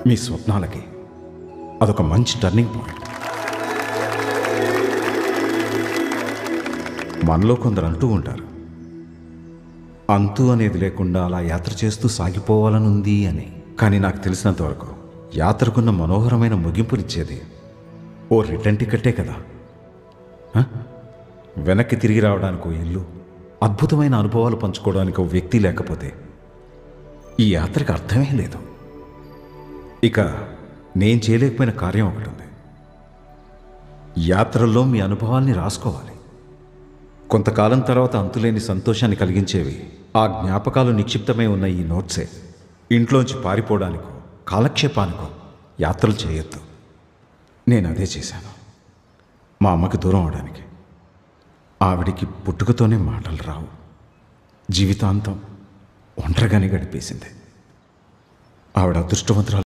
మీ స్వప్నాలకి అదొక మంచి turning point. మనలో కొందరు అంటూ ఉంటారు, అంతు అనేది లేకుండా అలా యాత్ర చేస్తూ సాగిపోవాలనుంది అని. కానీ నాకు తెలిసినంతవరకు యాత్రకున్న మనోహరమైన ముగింపునిచ్చేది ఓ రిటర్న్ టికెట్టే కదా. వెనక్కి తిరిగి రావడానికి ఓ ఇల్లు, అద్భుతమైన అనుభవాలు పంచుకోవడానికి ఓ వ్యక్తి లేకపోతే ఈ యాత్రకి అర్థమే లేదు. ఇక నేను చేయలేకపోయిన కార్యం ఒకటి ఉంది. యాత్రల్లో మీ అనుభవాల్ని రాసుకోవాలి. కొంతకాలం తర్వాత అంతులేని సంతోషాన్ని కలిగించేవి ఆ జ్ఞాపకాలు నిక్షిప్తమై ఉన్న ఈ నోట్సే. ఇంట్లోంచి పారిపోవడానికో కాలక్షేపానికో యాత్రలు చేయొద్దు. నేను అదే చేశాను. మా అమ్మకి దూరం అవడానికి. ఆవిడికి పుట్టుకతోనే మాటలు రావు. జీవితాంతం ఒంటరిగానే గడిపేసింది. ఆవిడ అదృష్టవంతురాలు.